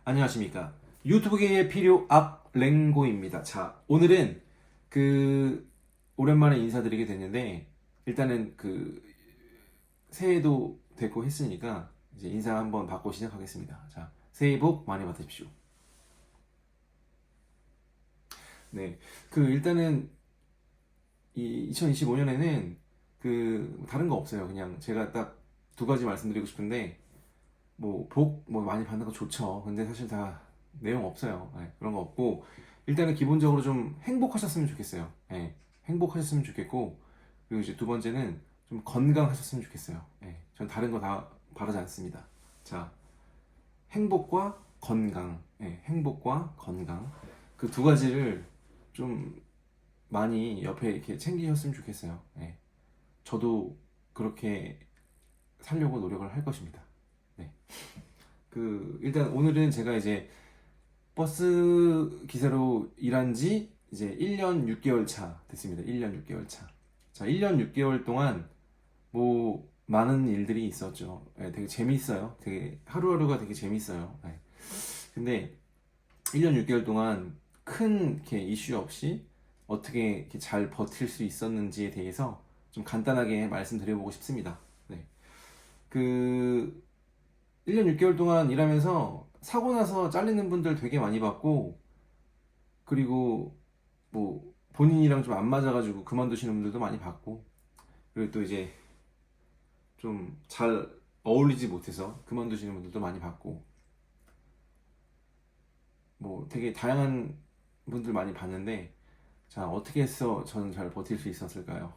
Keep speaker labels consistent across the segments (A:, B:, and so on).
A: 안녕하십니까. 유튜브계의 필요 앞랭고입니다. 자, 오늘은 오랜만에 인사드리게 됐는데, 일단은 새해도 됐고 했으니까, 이제 인사 한번 받고 시작하겠습니다. 자, 새해 복 많이 받으십시오. 네. 일단은, 2025년에는, 다른 거 없어요. 그냥 제가 딱 두 가지 말씀드리고 싶은데, 많이 받는 거 좋죠. 근데 사실 다 내용 없어요. 네, 그런 거 없고, 일단은 기본적으로 좀 행복하셨으면 좋겠어요. 네, 행복하셨으면 좋겠고, 그리고 이제 두 번째는 좀 건강하셨으면 좋겠어요. 네, 전 다른 거 다 바라지 않습니다. 자, 행복과 건강. 네, 행복과 건강. 그 두 가지를 좀 많이 옆에 이렇게 챙기셨으면 좋겠어요. 네, 저도 그렇게 살려고 노력을 할 것입니다. 네. 일단 오늘은 제가 이제 버스 기사로 일한 지 이제 1년 6개월 차 됐습니다. 1년 6개월 차. 자, 1년 6개월 동안 많은 일들이 있었죠. 네, 되게 재밌어요. 되게 하루하루가 되게 재밌어요. 네. 근데 1년 6개월 동안 큰 이렇게 이슈 없이 어떻게 이렇게 잘 버틸 수 있었는지에 대해서 좀 간단하게 말씀드려보고 싶습니다. 네. 1년 6개월 동안 일하면서 사고 나서 잘리는 분들 되게 많이 봤고, 그리고 본인이랑 좀 안 맞아가지고 그만두시는 분들도 많이 봤고, 그리고 또 이제 좀 잘 어울리지 못해서 그만두시는 분들도 많이 봤고, 되게 다양한 분들 많이 봤는데, 자, 어떻게 해서 저는 잘 버틸 수 있었을까요?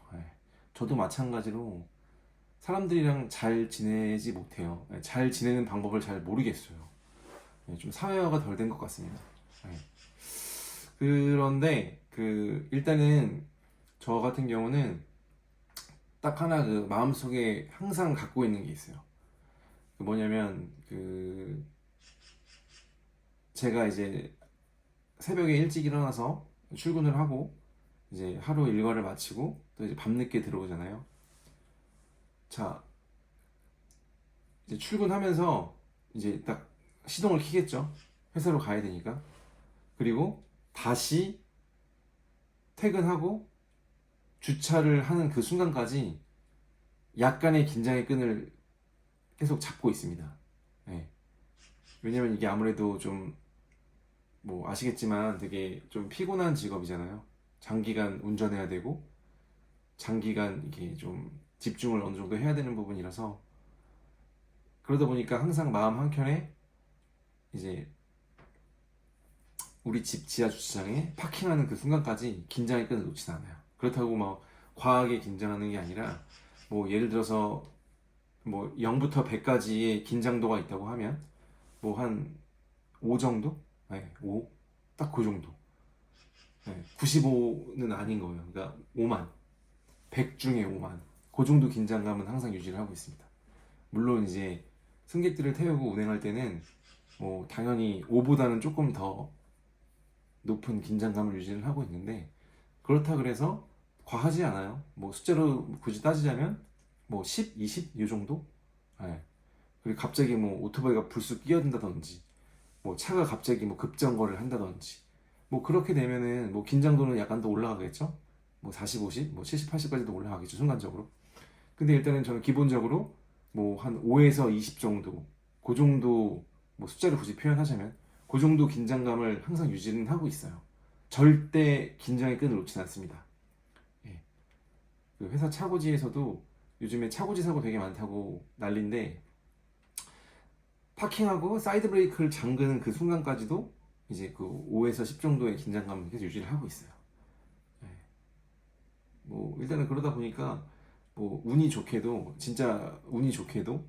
A: 저도 마찬가지로 사람들이랑 잘 지내지 못해요. 잘 지내는 방법을 잘 모르겠어요. 좀 사회화가 덜 된 것 같습니다. 네. 그런데 일단은 저 같은 경우는 딱 하나 마음속에 항상 갖고 있는 게 있어요. 뭐냐면 제가 이제 새벽에 일찍 일어나서 출근을 하고 이제 하루 일과를 마치고 또 이제 밤늦게 들어오잖아요. 자, 이제 출근하면서 이제 딱 시동을 켜겠죠. 회사로 가야 되니까. 그리고 다시 퇴근하고 주차를 하는 그 순간까지 약간의 긴장의 끈을 계속 잡고 있습니다. 네. 왜냐면 이게 아무래도 좀 아시겠지만 되게 좀 피곤한 직업이잖아요. 장기간 운전해야 되고 장기간 이게 좀 집중을 어느 정도 해야 되는 부분이라서, 그러다 보니까 항상 마음 한켠에 이제 우리 집 지하 주차장에 파킹하는 그 순간까지 긴장의 끈을 놓지 않아요. 그렇다고 과하게 긴장하는 게 아니라, 예를 들어서 0부터 100까지의 긴장도가 있다고 하면 한 5 정도? 네, 5? 딱 그 정도. 네, 95는 아닌 거예요. 그러니까 5만. 100 중에 5만. 그 정도 긴장감은 항상 유지를 하고 있습니다. 물론 이제 승객들을 태우고 운행할 때는 당연히 5보다는 조금 더 높은 긴장감을 유지를 하고 있는데, 그렇다 그래서 과하지 않아요. 숫자로 굳이 따지자면 10, 20 이 정도? 네. 그리고 갑자기 오토바이가 불쑥 끼어든다든지, 차가 갑자기 급정거를 한다든지, 그렇게 되면은 긴장도는 약간 더 올라가겠죠? 40, 50, 70, 80까지도 올라가겠죠, 순간적으로. 근데 일단은 저는 기본적으로 한 5에서 20 정도, 그 정도, 숫자를 굳이 표현하자면 그 정도 긴장감을 항상 유지는 하고 있어요. 절대 긴장의 끈을 놓지는 않습니다. 예. 회사 차고지에서도 요즘에 차고지 사고 되게 많다고 난리인데, 파킹하고 사이드 브레이크를 잠그는 그 순간까지도 이제 5에서 10 정도의 긴장감을 계속 유지를 하고 있어요. 예. 일단은 그러다 보니까 운이 좋게도, 진짜 운이 좋게도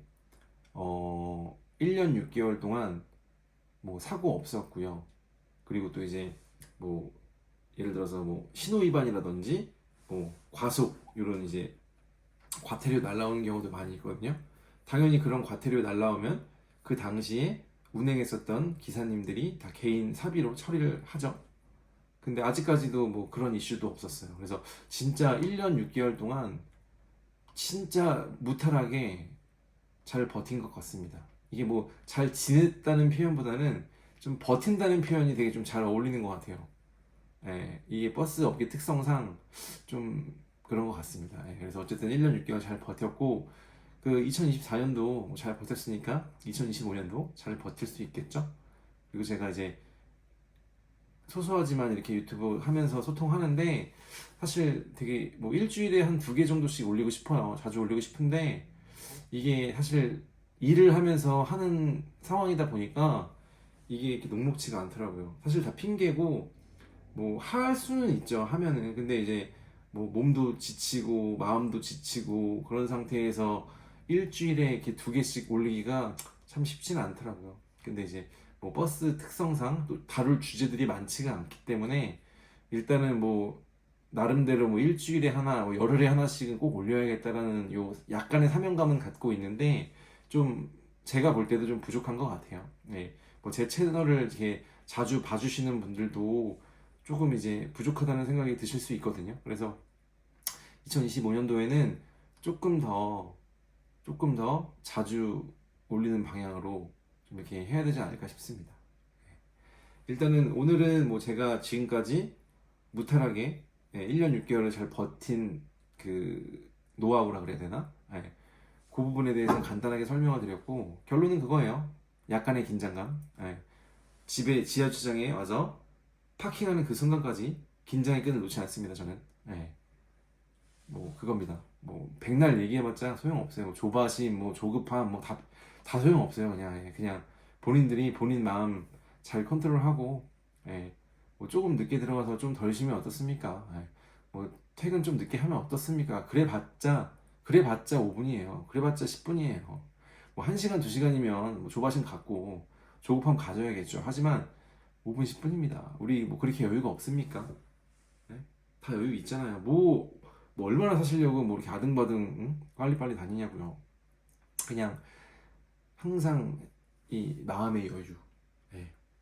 A: 1년 6개월 동안 사고 없었고요. 그리고 또 이제 예를 들어서 신호 위반이라든지 과속 이런 이제 과태료 날라오는 경우도 많이 있거든요. 당연히 그런 과태료 날라오면 그 당시에 운행했었던 기사님들이 다 개인 사비로 처리를 하죠. 근데 아직까지도 그런 이슈도 없었어요. 그래서 진짜 1년 6개월 동안 진짜 무탈하게 잘 버틴 것 같습니다. 이게 잘 지냈다는 표현보다는 좀 버틴다는 표현이 되게 좀 잘 어울리는 것 같아요. 예, 이게 버스 업계 특성상 좀 그런 것 같습니다. 예, 그래서 어쨌든 1년 6개월 잘 버텼고, 그 2024년도 잘 버텼으니까 2025년도 잘 버틸 수 있겠죠? 그리고 제가 이제 소소하지만 이렇게 유튜브 하면서 소통하는데, 사실 되게 뭐 일주일에 한 2개 정도씩 올리고 싶어요. 자주 올리고 싶은데, 이게 사실 일을 하면서 하는 상황이다 보니까 이게 이렇게 녹록지가 않더라고요. 사실 다 핑계고, 뭐 할 수는 있죠, 하면은. 근데 이제 뭐 몸도 지치고 마음도 지치고 그런 상태에서 일주일에 이렇게 2개씩 올리기가 참 쉽지는 않더라고요. 근데 이제 뭐 버스 특성상 또 다룰 주제들이 많지가 않기 때문에 일단은 뭐 나름대로 뭐 일주일에 하나, 뭐 열흘에 하나씩은 꼭 올려야겠다라는 요 약간의 사명감은 갖고 있는데, 좀 제가 볼 때도 좀 부족한 것 같아요. 네. 뭐 제 채널을 이렇게 자주 봐주시는 분들도 조금 이제 부족하다는 생각이 드실 수 있거든요. 그래서 2025년도에는 조금 더 자주 올리는 방향으로 좀 이렇게 해야 되지 않을까 싶습니다. 일단은 오늘은 뭐 제가 지금까지 무탈하게 1년 6개월을 잘 버틴 그 노하우라 그래야 되나? 그 부분에 대해서 간단하게 설명을 드렸고, 결론은 그거예요. 약간의 긴장감. 집에 지하주차장에 와서 파킹하는 그 순간까지 긴장의 끈을 놓지 않습니다. 저는. 뭐 그겁니다. 뭐 백날 얘기해봤자 소용없어요. 뭐 조바심, 뭐 조급함, 뭐 다 소용없어요. 그냥 본인들이 본인 마음 잘 컨트롤하고, 뭐 조금 늦게 들어가서 좀 덜 쉬면 어떻습니까? 뭐 퇴근 좀 늦게 하면 어떻습니까? 그래봤자 5분이에요. 그래봤자 10분이에요. 뭐 1시간, 2시간이면 뭐 조바심 갖고 조급함 가져야겠죠. 하지만 5분, 10분입니다. 우리 뭐 그렇게 여유가 없습니까? 네? 다 여유 있잖아요. 뭐 얼마나 사시려고 뭐 이렇게 아등바등 응? 빨리빨리 다니냐고요. 그냥 항상 이 마음의 여유,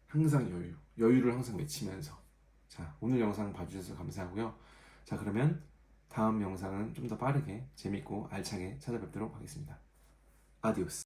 A: 항상 여유를 항상 외치면서. 자, 오늘 영상 봐주셔서 감사하고요. 자, 그러면 다음 영상은 좀 더 빠르게 재밌고 알차게 찾아뵙도록 하겠습니다. 아디오스.